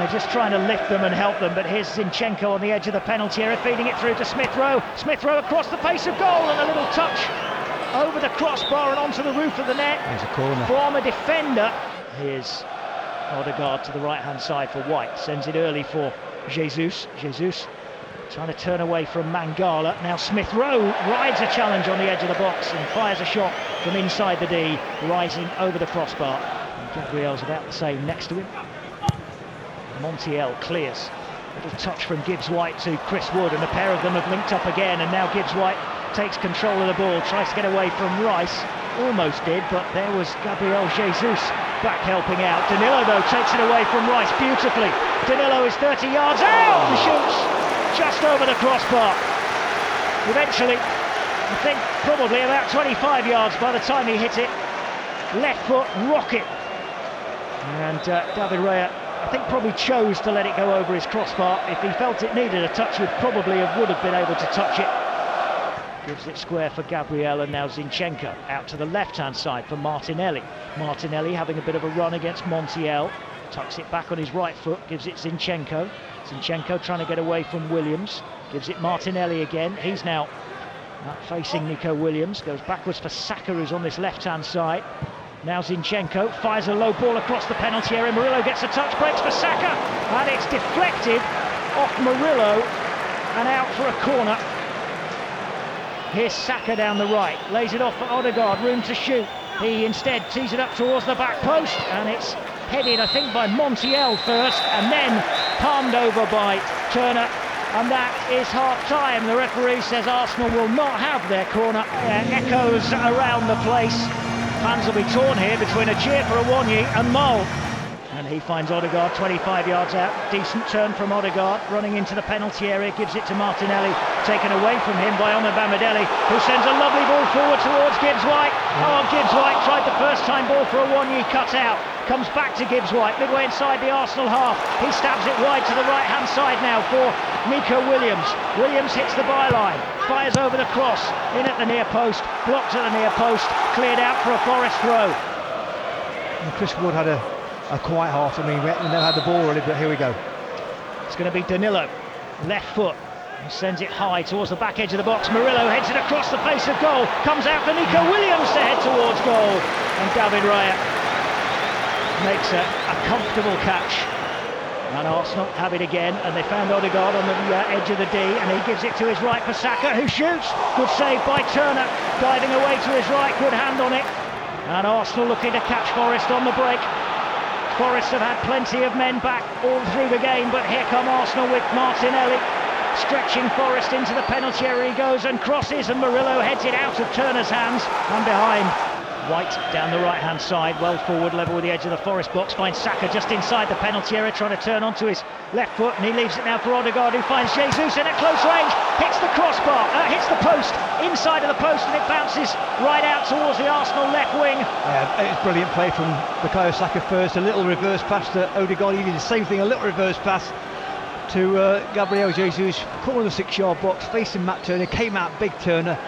They're just trying to lift them and help them, but here's Zinchenko on the edge of the penalty area, feeding it through to Smith Rowe. Smith Rowe across the face of goal, and a little touch over the crossbar and onto the roof of the net. There's a corner. From a defender. Here's Odegaard to the right-hand side for White. Sends it early for Jesus. Jesus trying to turn away from Mangala. Now Smith Rowe rides a challenge on the edge of the box and fires a shot from inside the D, rising over the crossbar. And Gabriel's about the same next to him. Montiel clears. Little touch from Gibbs-White to Chris Wood, and the pair of them have linked up again, and now Gibbs-White takes control of the ball, tries to get away from Rice. Almost did, but there was Gabriel Jesus back helping out. Danilo, though, takes it away from Rice beautifully. Danilo is 30 yards out and shoots just over the crossbar. Eventually, I think probably about 25 yards by the time he hit it. Left foot rocket. And David Raya, I think, probably chose to let it go over his crossbar. If he felt it needed a touch, would have been able to touch it. Gives it square for Gabriel, and now Zinchenko out to the left-hand side for Martinelli. Martinelli having a bit of a run against Montiel. Tucks it back on his right foot, gives it Zinchenko. Zinchenko trying to get away from Williams. Gives it Martinelli again. He's now facing Nico Williams. Goes backwards for Saka, who's on this left-hand side. Now Zinchenko fires a low ball across the penalty area. Murillo gets a touch, breaks for Saka, and it's deflected off Murillo and out for a corner. Here's Saka down the right, lays it off for Odegaard, room to shoot. He instead tees it up towards the back post, and it's headed, I think, by Montiel first, and then palmed over by Turner. And that is half-time. The referee says Arsenal will not have their corner. Echoes around the place. Fans will be torn here between a cheer for Awonyi and Mole. And he finds Odegaard 25 yards out. Decent turn from Odegaard, running into the penalty area, gives it to Martinelli, taken away from him by Omar Bamidele, who sends a lovely ball forward towards Gibbs-White. Oh, Gibbs-White tried the first time ball for Awonyi, cut out. Comes back to Gibbs-White, midway inside the Arsenal half. He stabs it wide to the right-hand side now for Nico Williams. Williams hits the byline, fires over the cross, in at the near post, blocked at the near post, cleared out for a Forest throw. And Chris Wood had a quiet half. I mean, we never had the ball really, but here we go. It's going to be Danilo, left foot. He sends it high towards the back edge of the box. Murillo heads it across the face of goal. Comes out for Nico Williams to head towards goal. And David Raya makes a comfortable catch. And Arsenal have it again, and they found Odegaard on the edge of the D, and he gives it to his right for Saka, who shoots. Good save by Turner, diving away to his right, good hand on it. And Arsenal looking to catch Forest on the break. Forest have had plenty of men back all through the game, but here come Arsenal with Martinelli stretching Forest into the penalty area. He goes and crosses, and Murillo heads it out of Turner's hands and behind. White down the right-hand side, well forward, level with the edge of the Forest box, finds Saka just inside the penalty area, trying to turn onto his left foot, and he leaves it now for Odegaard, who finds Jesus in at close range, hits the crossbar, hits the post, inside of the post, and it bounces right out towards the Arsenal left wing. Yeah, it's brilliant play from Bukayo Saka first, a little reverse pass to Odegaard. He did the same thing, a little reverse pass to Gabriel Jesus, corner of the 6-yard box, facing Matt Turner, came out big Turner.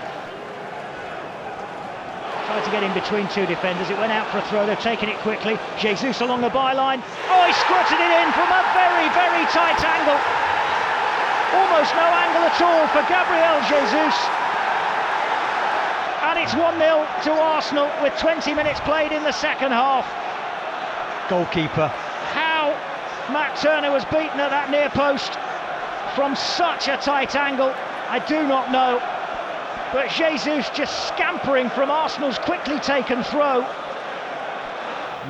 Tried to get in between two defenders, it went out for a throw, they're taking it quickly. Jesus along the byline, oh, he squirted it in from a very, very tight angle. Almost no angle at all for Gabriel Jesus. And it's 1-0 to Arsenal with 20 minutes played in the second half. Goalkeeper. How Matt Turner was beaten at that near post from such a tight angle, I do not know. But Jesus just scampering from Arsenal's quickly taken throw.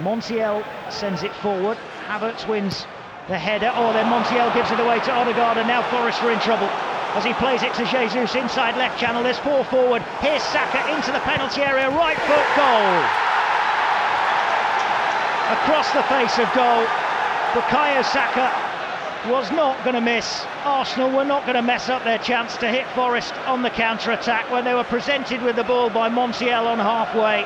Montiel sends it forward. Havertz wins the header. Oh, then Montiel gives it away to Odegaard, and now Forest are in trouble as he plays it to Jesus inside left channel. There's 4 forward. Here's Saka into the penalty area. Right foot goal. Across the face of goal. Bukayo Saka was not going to miss. Arsenal were not going to mess up their chance to hit Forest on the counter-attack when they were presented with the ball by Montiel on halfway.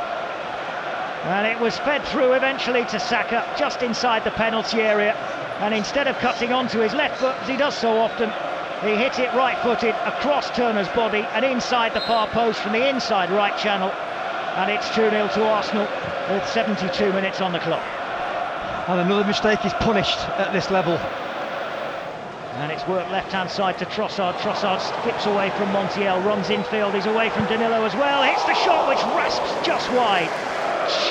And it was fed through eventually to Saka just inside the penalty area. And instead of cutting onto his left foot, as he does so often, he hit it right-footed across Turner's body and inside the far post from the inside right channel. And it's 2-0 to Arsenal with 72 minutes on the clock. And another mistake is punished at this level. And it's worked left-hand side to Trossard. Trossard flips away from Montiel, runs infield, he's away from Danilo as well. Hits the shot which rasps just wide.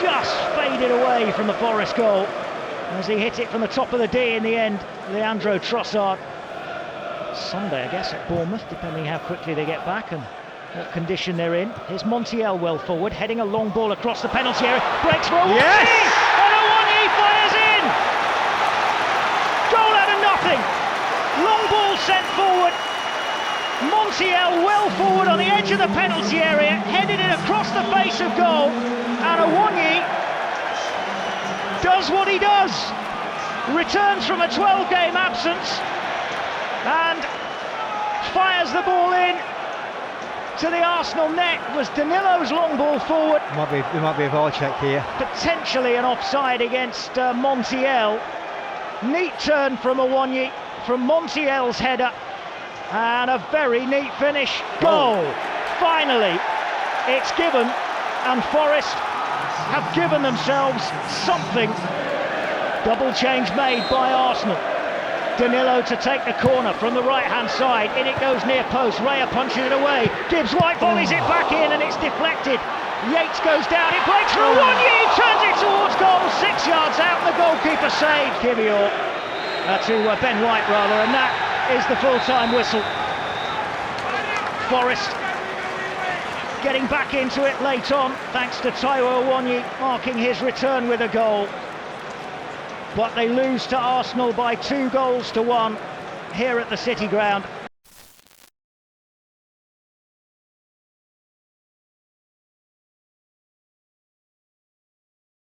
Just faded away from the Forest goal. As he hit it from the top of the D in the end, Leandro Trossard. Sunday, I guess, at Bournemouth, depending how quickly they get back and what condition they're in. Here's Montiel well forward, heading a long ball across the penalty area. Breaks for Awonyi! Yes! And Awonyi fires in! Goal out of nothing! Long ball sent forward. Montiel well forward on the edge of the penalty area, headed it across the face of goal. And Awonyi does what he does. Returns from a 12-game absence and fires the ball in to the Arsenal net. Was Danilo's long ball forward. There might be a VAR check here. Potentially an offside against Montiel. Neat turn from Awonyi, from Montiel's header, and a very neat finish. Goal! Finally, it's given, and Forest have given themselves something. Double change made by Arsenal. Danilo to take the corner from the right-hand side. In it goes near post. Raya punches it away. Gibbs White volleys it back in and it's deflected. Yates goes down. It breaks for Awonyi. He turns it towards goal. 6 yards out. The goalkeeper saved Kivior. To Ben White rather. And that is the full-time whistle. Forest getting back into it late on, thanks to Taiwo Awonyi marking his return with a goal. But they lose to Arsenal by 2-1 here at the City Ground.